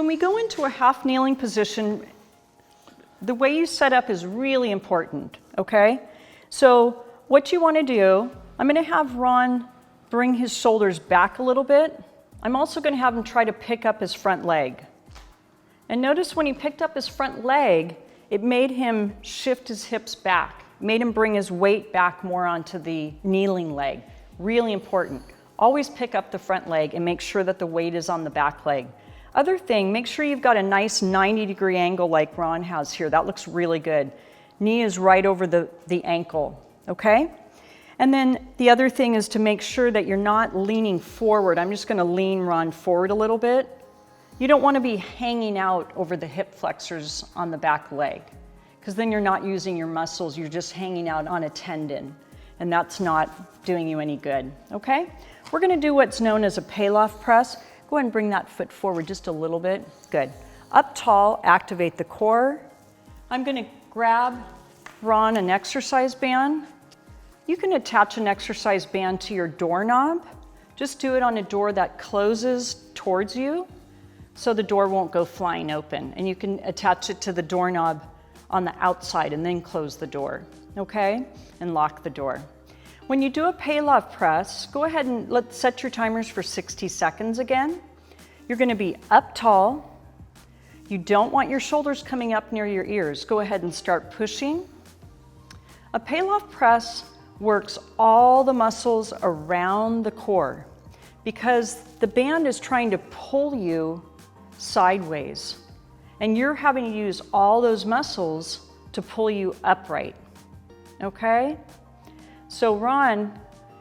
When we go into a half kneeling position, the way you set up is really important, okay? So what you want to do, I'm going to have Ron bring his shoulders back a little bit. I'm also going to have him try to pick up his front leg. And notice when he picked up his front leg, it made him shift his hips back, made him bring his weight back more onto the kneeling leg. Really important. Always pick up the front leg and make sure that the weight is on the back leg. Other thing, make sure you've got a nice 90-degree angle like Ron has here. That looks really good. Knee is right over the ankle, okay? And then the other thing is to make sure that you're not leaning forward. I'm just gonna lean Ron forward a little bit. You don't wanna be hanging out over the hip flexors on the back leg, because then you're not using your muscles, you're just hanging out on a tendon, and that's not doing you any good, okay? We're gonna do what's known as a Pallof press. Go ahead and bring that foot forward just a little bit. Good. Up tall, activate the core. I'm going to grab Ron an exercise band. You can attach an exercise band to your doorknob. Just do it on a door that closes towards you so the door won't go flying open. And you can attach it to the doorknob on the outside and then close the door, okay? And lock the door. When you do a Pallof press, go ahead and let's set your timers for 60 seconds again. You're going to be up tall. You don't want your shoulders coming up near your ears. Go ahead and start pushing. A Pallof press works all the muscles around the core because the band is trying to pull you sideways, and you're having to use all those muscles to pull you upright, okay? So Ron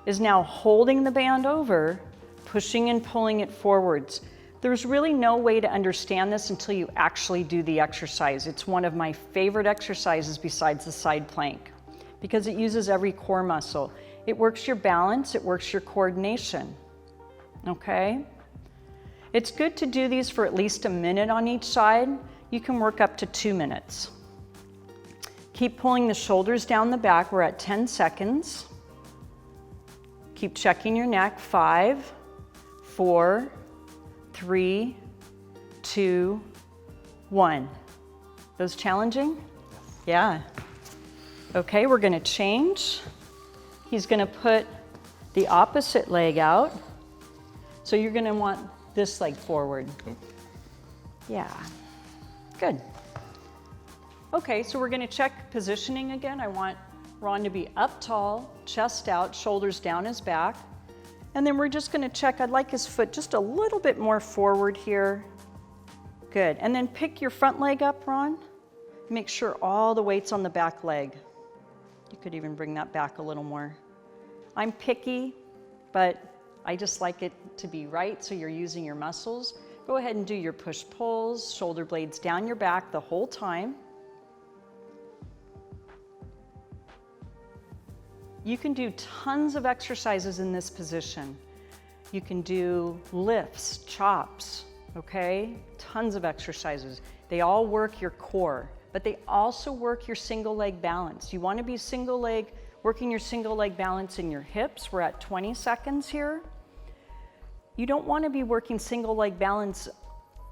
is now holding the band over, pushing and pulling it forwards. There's really no way to understand this until you actually do the exercise. It's one of my favorite exercises besides the side plank because it uses every core muscle. It works your balance, it works your coordination, okay? It's good to do these for at least a minute on each side. You can work up to 2 minutes. Keep pulling the shoulders down the back. We're at 10 seconds. Keep checking your neck. 5, 4, 3, 2, 1. Those challenging? Yeah. Okay, we're going to change. He's going to put the opposite leg out. So you're going to want this leg forward. Yeah. Good. Okay, so we're going to check positioning again. I want Ron to be up tall, chest out, shoulders down his back. And then we're just going to check, I'd like his foot just a little bit more forward here. Good. And then pick your front leg up, Ron. Make sure all the weight's on the back leg. You could even bring that back a little more. I'm picky, but I just like it to be right, so you're using your muscles. Go ahead and do your push-pulls, shoulder blades down your back the whole time. You can do tons of exercises in this position. You can do lifts, chops, okay? Tons of exercises. They all work your core, but they also work your single leg balance. You want to be working your single leg balance in your hips. We're at 20 seconds here. You don't want to be working single leg balance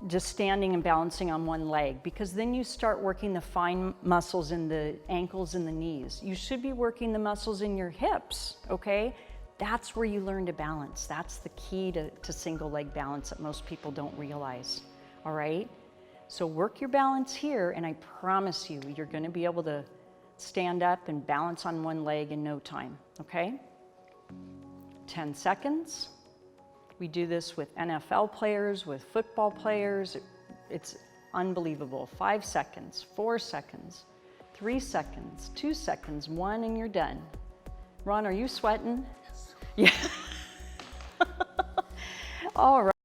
just standing and balancing on one leg, because then you start working the fine muscles in the ankles and the knees. You should be working the muscles in your hips, okay? That's where you learn to balance. That's the key to single leg balance that most people don't realize, all right? So work your balance here, and I promise you, you're going to be able to stand up and balance on one leg in no time, okay? 10 seconds. We do this with NFL players, with football players. It's unbelievable. 5 seconds, 4 seconds, 3 seconds, 2 seconds, 1, and you're done. Ron, are you sweating? Yes. Yeah. All right.